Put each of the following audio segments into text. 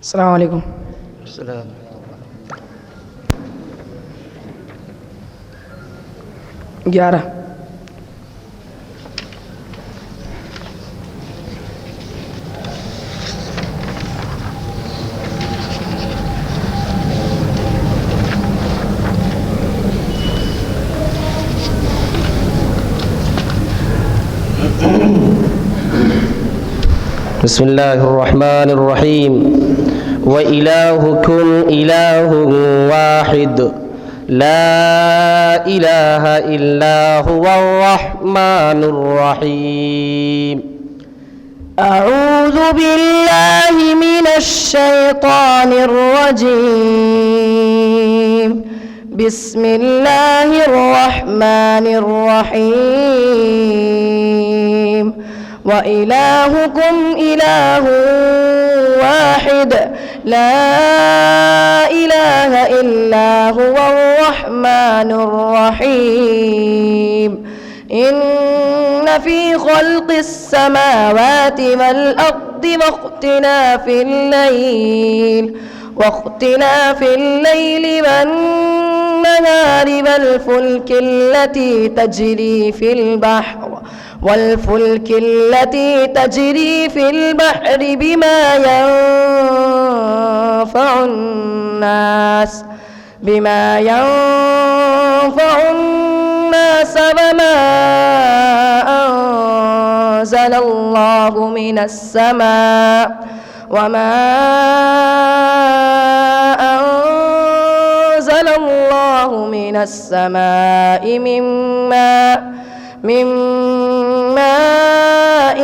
अस्सलाम वालेकुम। السلام. 11 بسم الله الرحمن الرحيم. وإلهكم إله واحد لا إله إلا هو الرحمن الرحيم. أعوذ بالله من الشيطان الرجيم. بسم الله الرحمن الرحيم. وإلهكم إله واحد لا إله إلا هو الرحمن الرحيم. إن في خلق السماوات والأرض واختلاف الليل والنهار والفلك التي تجري في البحر بما ينفع الناس وما أنزل الله من السماء من ماء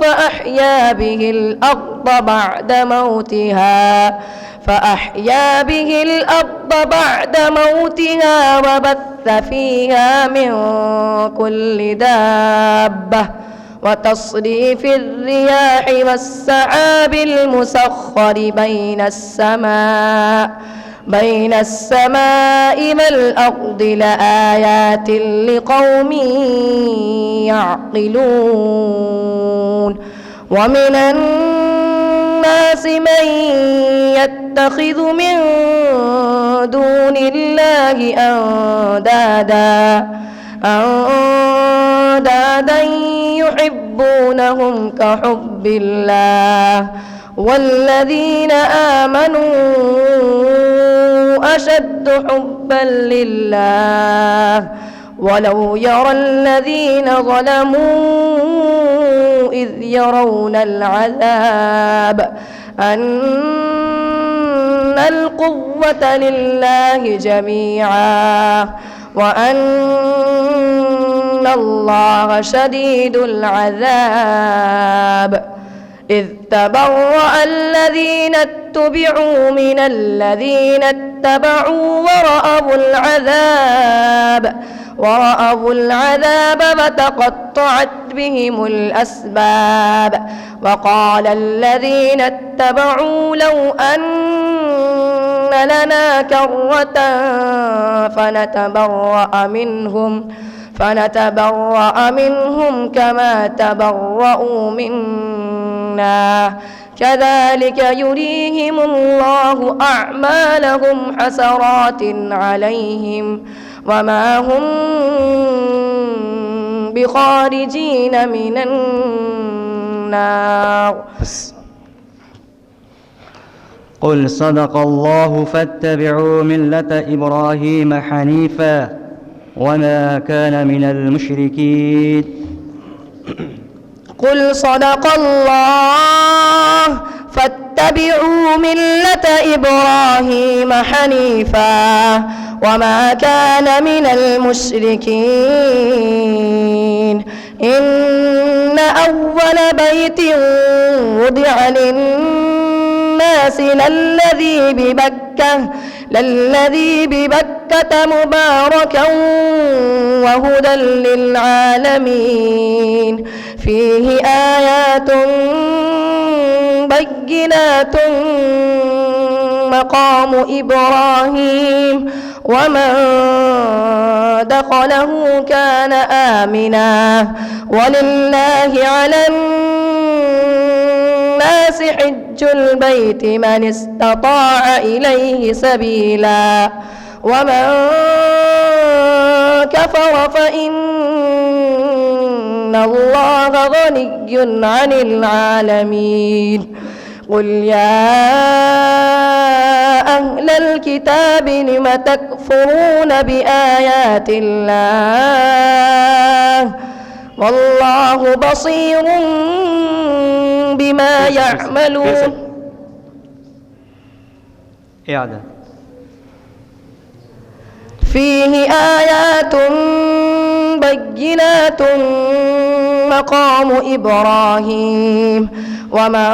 فأحيا به الأرض بعد موتها وبث فيها من كل دابة وتصريف الرياح والسحاب المسخر بين السماء والأرض لآيات لقوم يعقلون. ومن الناس من يتخذ من دون الله أندادا يحبونهم كحب الله والذين آمنوا أشد حبا لله. ولو يرى الذين ظلموا إذ يرون العذاب أن القوة لله جميعا وأن الله شديد العذاب. إذ تبرأ الذين اتبعوا من الذين اتبعوا ورأوا العذاب وتقطعت بهم الأسباب. وقال الذين اتبعوا لو أن لنا كرة فنتبرأ منهم كما تبرأوا منا كذلك يريهم الله أعمالهم حسرات عليهم وما هم بخارجين من النار. قل صدق الله فاتبعوا ملة إبراهيم حنيفا وما كان من المشركين. قل صدق الله فاتبعوا ملة إبراهيم حنيفا وما كان من المشركين. إن أول بيت وضع للناس للذي ببكة مباركا وهدى للعالمين. فيه آيات بينات مقام إبراهيم ومن دخله كان آمنا ولله على الناس حج حج البيت من استطاع إليه سبيلا ومن كفر فإن الله غني عن العالمين قل يا أهل الكتاب لم تكفرون بآيات الله والله بصير بما يعملون. إعادة. فيه آيات بينات مقام إبراهيم ومن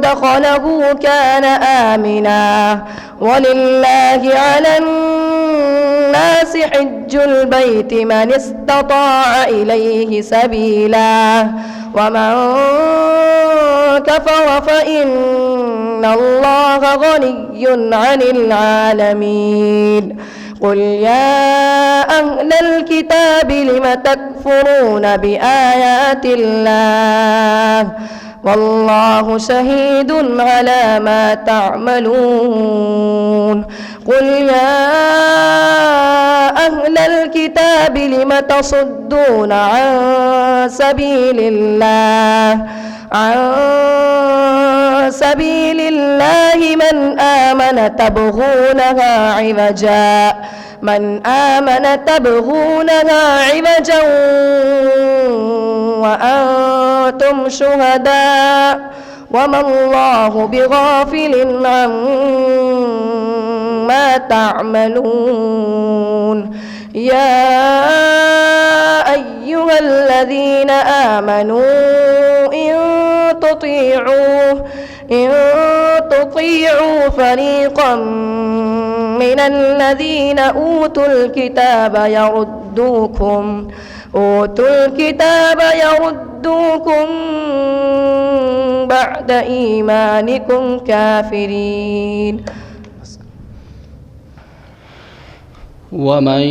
دخله كان آمنا ولله على الناس حج البيت من استطاع إليه سبيلا ومن كفر فإن الله غني عن العالمين قل يا أهل الكتاب لم تكفرون بآيات الله والله شهيد على ما تعملون قل يا أهل الكتاب لم تصدون عن سبيل الله من آمن تبغونها عوجا وأنتم شهداء وما الله بغافل عما تعملون يا أيها الذين آمنوا إن تطيعوا فريقا من الذين أوتوا الكتاب يردوكم بعد إيمانكم كافرين ومن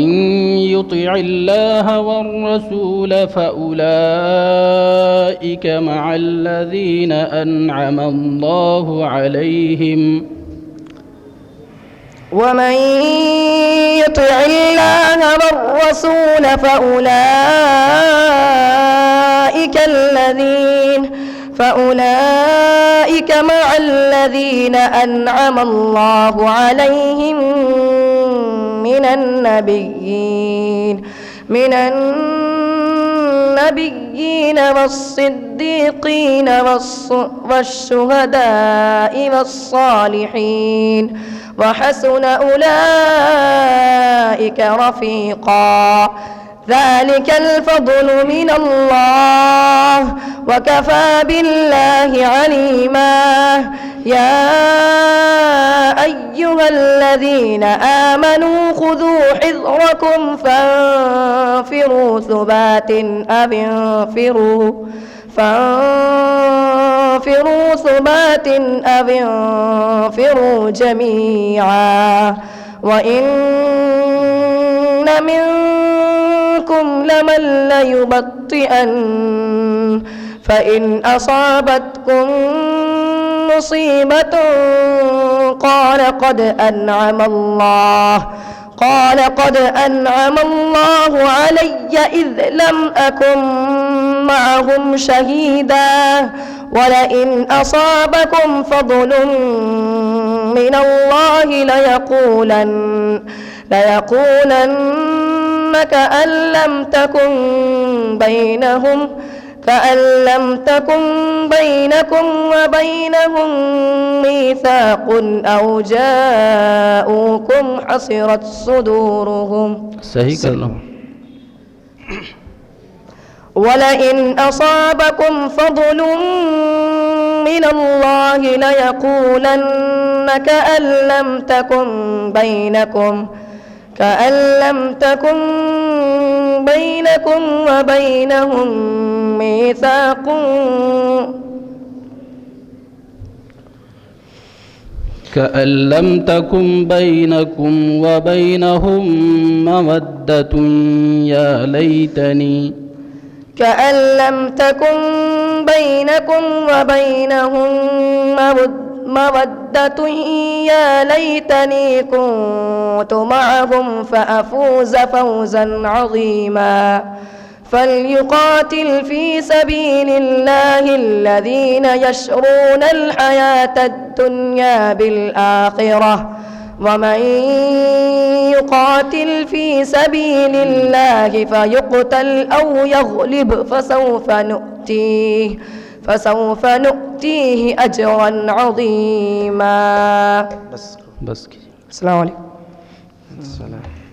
يطع الله والرسول فأولئك مع الذين أنعم الله عليهم ومن يطع الله والرسول فأولئك مع الذين أنعم الله عليهم من النبيين والصديقين والشهداء والصالحين وحسن أولئك رفيقا ذلك الفضل من الله وكفى بالله عليما يا أيها الذين آمنوا خذوا حذركم فانفروا ثبات أو انفروا جميعا وإن منكم لمن ليبطئن فإن أصابتكم مصيبة قال قد أنعم الله علي إذ لم أكن معهم شهيدا ولئن أصابكم فضل من الله ليقولن كأن لم تكن بينكم وبينهم ميثاق أو جاءوكم حصرت صدورهم ولئن أصابكم فضل من الله ليقولن كأن لم تكن بينكم وبينهم ميثاق كأن لم تكن بينكم وبينهم مودة يا ليتني كأن لم تكن بينكم وبينهم مودة يا ليتني كنت معهم فأفوز فوزا عظيما فليقاتل في سبيل الله الذين يشرون الحياة الدنيا بالآخرة ومن يقاتل في سبيل الله فيقتل أو يغلب فسوف نؤتيه أجرا عظيما. بس كده. السلام عليكم. السلام.